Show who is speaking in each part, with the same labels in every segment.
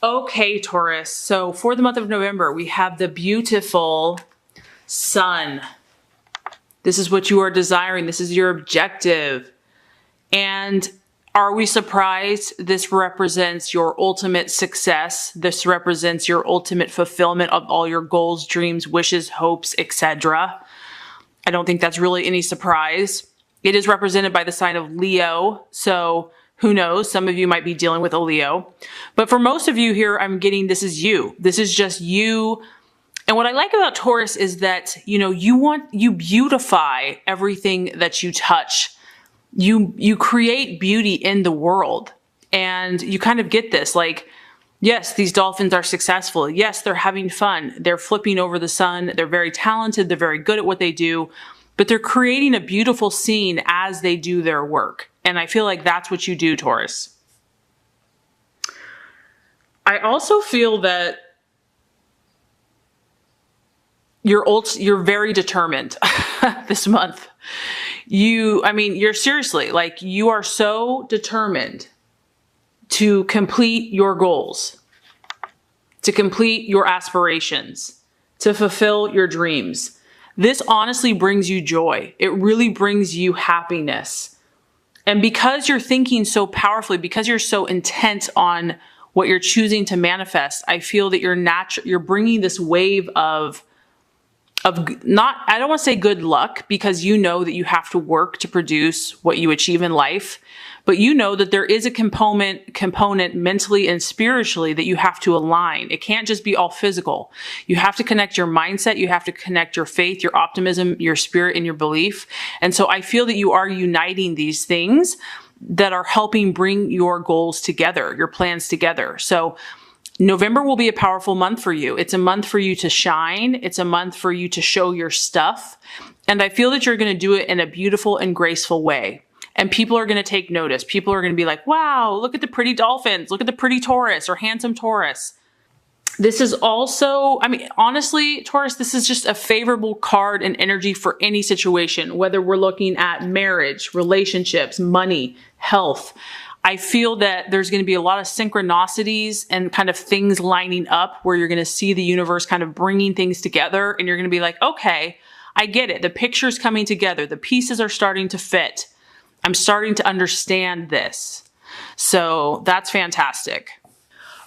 Speaker 1: Okay, Taurus. So for the month of November, we have the beautiful sun. This is what you are desiring. This is your objective. And are we surprised? This represents your ultimate success. This represents your ultimate fulfillment of all your goals, dreams, wishes, hopes, etc. I don't think that's really any surprise. It is represented by the sign of Leo. So who knows? Some of you might be dealing with a Leo. But for most of you here, I'm getting this is you. This is just you. And what I like about Taurus is that, you beautify everything that you touch. You create beauty in the world. And you kind of get this, like, yes, these dolphins are successful. Yes, they're having fun. They're flipping over the sun. They're very talented. They're very good at what they do. But they're creating a beautiful scene as they do their work. And I feel like that's what you do, Taurus. I also feel that you're very determined this month. You're seriously, like, you are so determined to complete your goals, to complete your aspirations, to fulfill your dreams. This honestly brings you joy. It really brings you happiness. And because you're thinking so powerfully, because you're so intent on what you're choosing to manifest, I feel that you're bringing this wave of not, I don't want to say good luck, because you know that you have to work to produce what you achieve in life, but you know that there is a component mentally and spiritually that you have to align. It can't just be all physical. You have to connect your mindset. You have to connect your faith, your optimism, your spirit, and your belief. And so I feel that you are uniting these things that are helping bring your goals together, your plans together. So November will be a powerful month for you. It's a month for you to shine. It's a month for you to show your stuff. And I feel that you're going to do it in a beautiful and graceful way. And people are going to take notice. People are going to be like, wow, look at the pretty dolphins. Look at the pretty Taurus or handsome Taurus. This is also, honestly, Taurus, this is just a favorable card and energy for any situation, whether we're looking at marriage, relationships, money, health. I feel that there's going to be a lot of synchronicities and kind of things lining up where you're going to see the universe kind of bringing things together, and you're going to be like, okay, I get it. The picture's coming together. The pieces are starting to fit. I'm starting to understand this. So that's fantastic.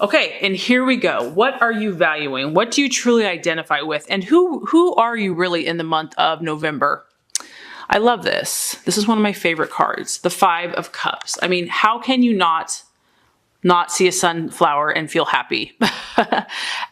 Speaker 1: Okay, and here we go. What are you valuing? What do you truly identify with? And who are you really in the month of November? I love this. This is one of my favorite cards, the Five of Cups. How can you not see a sunflower and feel happy?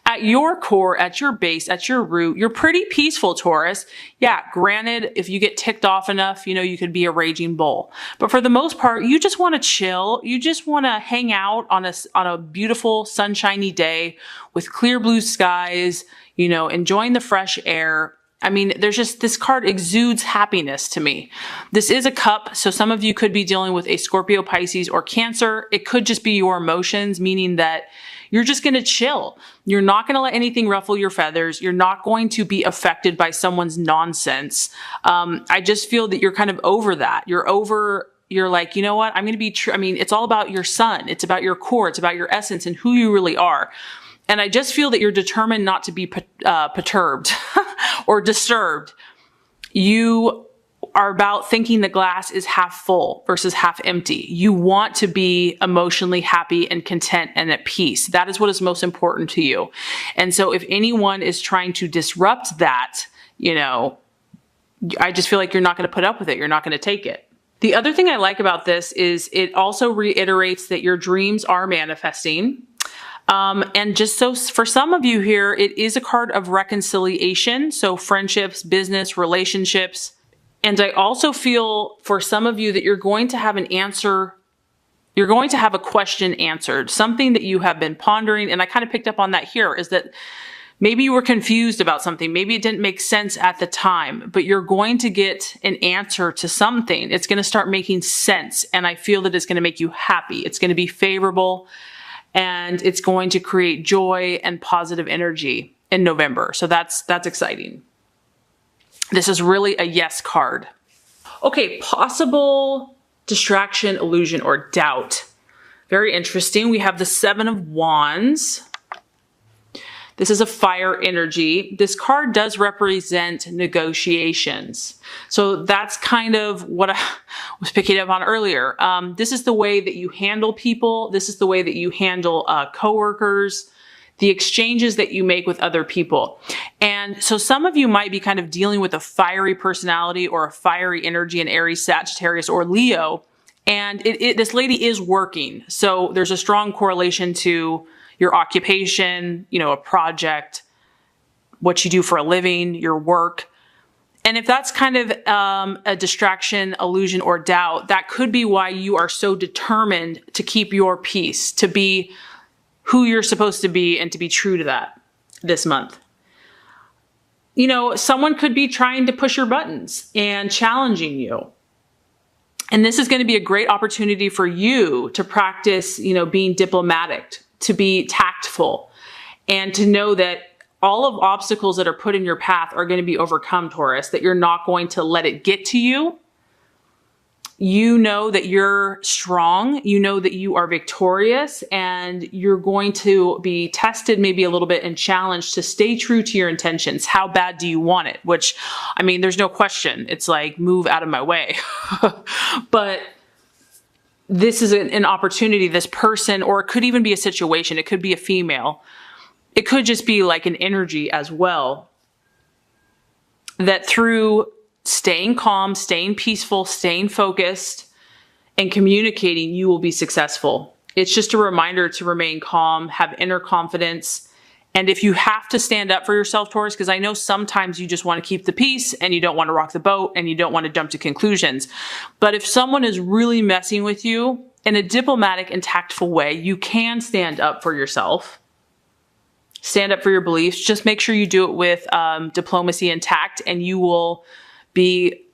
Speaker 1: At your core, at your base, at your root, you're pretty peaceful, Taurus. Yeah, granted, if you get ticked off enough, you could be a raging bull. But for the most part, you just want to chill. You just want to hang out on a beautiful, sunshiny day with clear blue skies, enjoying the fresh air. This card exudes happiness to me. This is a cup, so some of you could be dealing with a Scorpio, Pisces, or Cancer. It could just be your emotions, meaning that you're just going to chill. You're not going to let anything ruffle your feathers. You're not going to be affected by someone's nonsense. I just feel that you're kind of over that. You're like, you know what? I'm going to be true. It's all about your sun. It's about your core. It's about your essence and who you really are. And I just feel that you're determined not to be perturbed or disturbed. You are about thinking the glass is half full versus half empty. You want to be emotionally happy and content and at peace. That is what is most important to you. And so if anyone is trying to disrupt that, I just feel like you're not going to put up with it. You're not going to take it. The other thing I like about this is it also reiterates that your dreams are manifesting. And just so for some of you here, it is a card of reconciliation. So friendships, business, relationships. And I also feel for some of you that you're going to have an answer. You're going to have a question answered, something that you have been pondering. And I kind of picked up on that here, is that maybe you were confused about something. Maybe it didn't make sense at the time, but you're going to get an answer to something. It's going to start making sense. And I feel that it's going to make you happy. It's going to be favorable. And it's going to create joy and positive energy in November. So that's exciting. This is really a yes card. Okay, possible distraction, illusion, or doubt. Very interesting. We have the Seven of Wands. This is a fire energy. This card does represent negotiations. So that's kind of what I was picking up on earlier. This is the way that you handle people. This is the way that you handle coworkers, the exchanges that you make with other people. And so some of you might be kind of dealing with a fiery personality or a fiery energy in Aries, Sagittarius, or Leo. And this lady is working. So there's a strong correlation to your occupation, you know, a project, what you do for a living, your work. And if that's kind of a distraction, illusion, or doubt, that could be why you are so determined to keep your peace, to be who you're supposed to be and to be true to that this month. You know, someone could be trying to push your buttons and challenging you. And this is going to be a great opportunity for you to practice, you know, being diplomatic, to be tactful, and to know that all of obstacles that are put in your path are going to be overcome, Taurus, that you're not going to let it get to you. You know that you're strong, you know that you are victorious, and you're going to be tested maybe a little bit and challenged to stay true to your intentions. How bad do you want it? Which, I mean, there's no question. It's like, move out of my way. But this is an opportunity, this person, or it could even be a situation. It could be a female. It could just be like an energy as well, that through staying calm, staying peaceful, staying focused, and communicating, you will be successful. It's just a reminder to remain calm, have inner confidence. And if you have to stand up for yourself, Taurus, because I know sometimes you just want to keep the peace and you don't want to rock the boat and you don't want to jump to conclusions. But if someone is really messing with you in a diplomatic and tactful way, you can stand up for yourself. Stand up for your beliefs. Just make sure you do it with diplomacy and tact, and you will be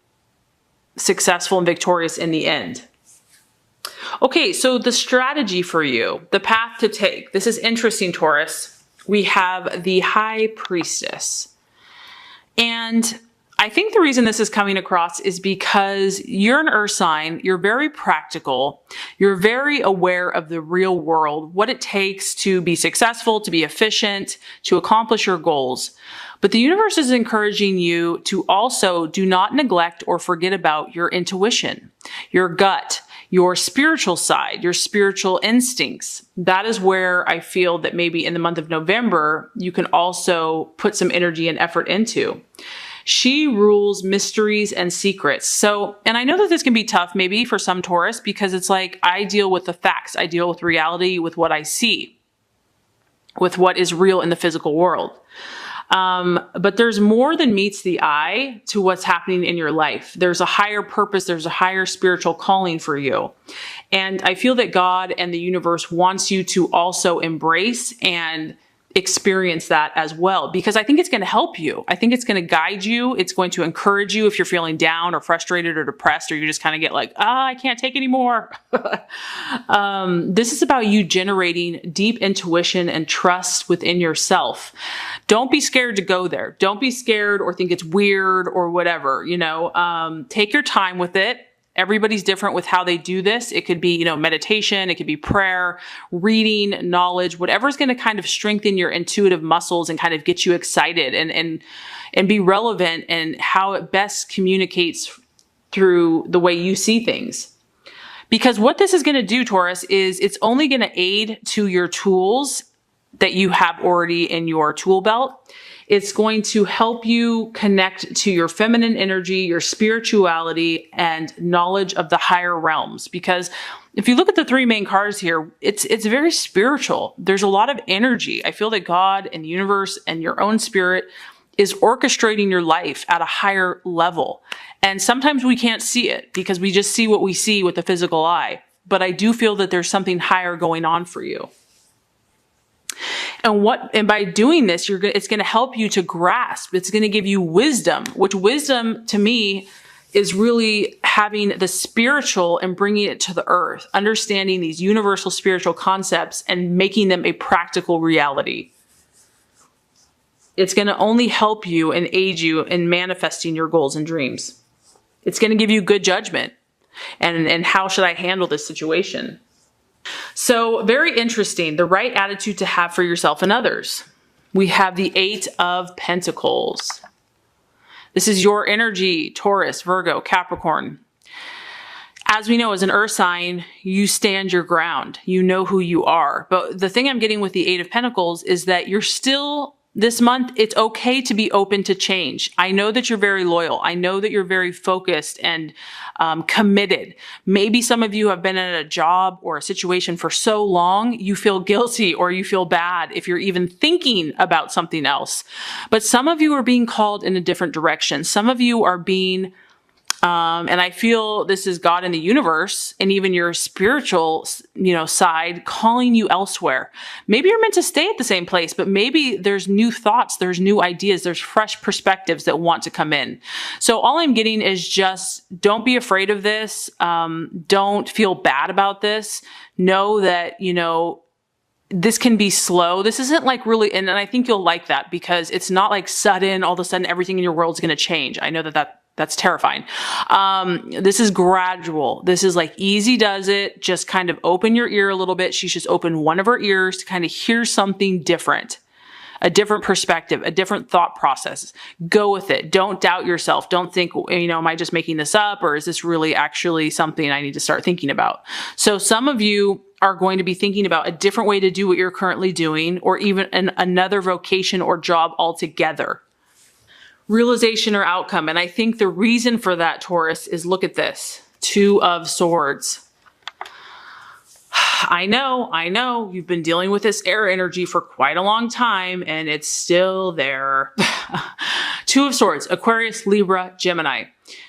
Speaker 1: successful and victorious in the end. Okay, so the strategy for you, the path to take. This is interesting, Taurus. We have the High Priestess. And I think the reason this is coming across is because you're an earth sign, you're very practical, you're very aware of the real world, what it takes to be successful, to be efficient, to accomplish your goals. But the universe is encouraging you to also do not neglect or forget about your intuition, your gut, your spiritual side, your spiritual instincts. That is where I feel that maybe in the month of November, you can also put some energy and effort into. She rules mysteries and secrets. So, and I know that this can be tough maybe for some Taurus, because it's like, I deal with the facts. I deal with reality, with what I see, with what is real in the physical world. But there's more than meets the eye to what's happening in your life. There's a higher purpose. There's a higher spiritual calling for you. And I feel that God and the universe wants you to also embrace and experience that as well, because I think it's going to help you. I think it's going to guide you. It's going to encourage you if you're feeling down or frustrated or depressed, or you just kind of get like, I can't take anymore. This is about you generating deep intuition and trust within yourself. Don't be scared to go there. Don't be scared or think it's weird or whatever, you know, take your time with it. Everybody's different with how they do this. It could be, you know, meditation, it could be prayer, reading, knowledge, whatever's going to kind of strengthen your intuitive muscles and kind of get you excited and be relevant in how it best communicates through the way you see things. Because what this is going to do, Taurus, is it's only going to aid to your tools that you have already in your tool belt. It's going to help you connect to your feminine energy, your spirituality, and knowledge of the higher realms. Because if you look at the three main cards here, it's very spiritual. There's a lot of energy. I feel that God and the universe and your own spirit is orchestrating your life at a higher level. And sometimes we can't see it because we just see what we see with the physical eye. But I do feel that there's something higher going on for you. And by doing this, it's going to help you to grasp. It's going to give you wisdom, which wisdom to me is really having the spiritual and bringing it to the earth, understanding these universal spiritual concepts and making them a practical reality. It's going to only help you and aid you in manifesting your goals and dreams. It's going to give you good judgment and how should I handle this situation? So very interesting, the right attitude to have for yourself and others. We have the 8 of Pentacles. This is your energy, Taurus, Virgo, Capricorn. As we know, as an earth sign, you stand your ground. You know who you are. But the thing I'm getting with the 8 of Pentacles is that you're still, this month, it's okay to be open to change. I know that you're very loyal. I know that you're very focused and committed. Maybe some of you have been in a job or a situation for so long, you feel guilty or you feel bad if you're even thinking about something else. But some of you are being called in a different direction. Some of you are being and I feel this is God in the universe and even your spiritual, side calling you elsewhere. Maybe you're meant to stay at the same place, but maybe there's new thoughts, there's new ideas, there's fresh perspectives that want to come in. So all I'm getting is just don't be afraid of this. Don't feel bad about this. Know that, this can be slow. This isn't like really, and I think you'll like that because it's not like sudden, all of a sudden everything in your world is going to change. I know that's terrifying. This is gradual. This is like easy does it. Just kind of open your ear a little bit. She's just opened one of her ears to kind of hear something different, a different perspective, a different thought process. Go with it. Don't doubt yourself. Don't think, am I just making this up or is this really actually something I need to start thinking about? So some of you are going to be thinking about a different way to do what you're currently doing or even another vocation or job altogether. Realization or outcome. And I think the reason for that, Taurus, is look at this. 2 of Swords. I know, you've been dealing with this air energy for quite a long time and it's still there. 2 of Swords, Aquarius, Libra, Gemini.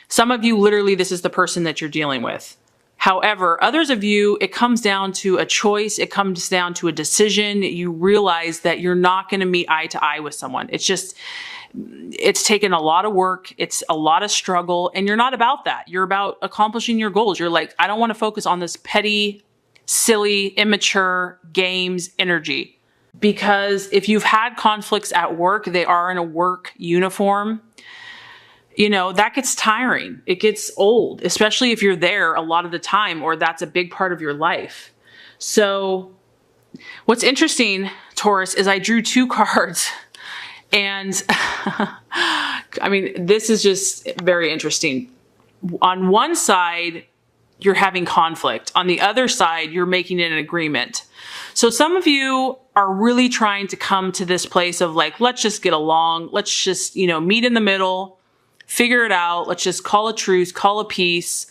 Speaker 1: Some of you, literally, this is the person that you're dealing with. However, others of you, it comes down to a choice. It comes down to a decision. You realize that you're not going to meet eye to eye with someone. It's taken a lot of work. It's a lot of struggle and you're not about that. You're about accomplishing your goals. You're like, I don't want to focus on this petty, silly, immature games energy. Because if you've had conflicts at work, they are in a work uniform. That gets tiring. It gets old, especially if you're there a lot of the time or that's a big part of your life. So what's interesting, Taurus, is I drew 2 cards. And this is just very interesting. On one side, you're having conflict. On the other side, you're making an agreement. So some of you are really trying to come to this place of like, let's just get along. Let's just, meet in the middle, figure it out. Let's just call a truce, call a peace.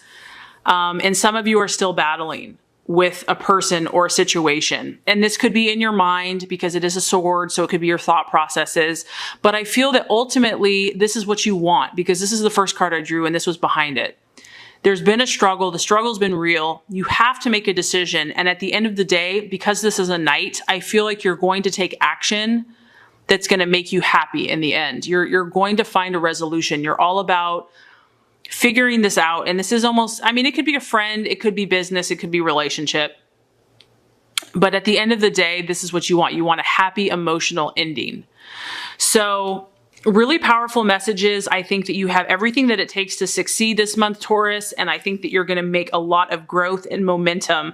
Speaker 1: And some of you are still battling with a person or a situation. And this could be in your mind because it is a sword. So it could be your thought processes. But I feel that ultimately this is what you want because this is the first card I drew and this was behind it. There's been a struggle. The struggle's been real. You have to make a decision. And at the end of the day, because this is a knight, I feel like you're going to take action that's going to make you happy in the end. You're going to find a resolution. You're all about figuring this out. And this is almost, it could be a friend, it could be business, it could be relationship. But at the end of the day, this is what you want. You want a happy, emotional ending. So really powerful messages. I think that you have everything that it takes to succeed this month, Taurus. And I think that you're going to make a lot of growth and momentum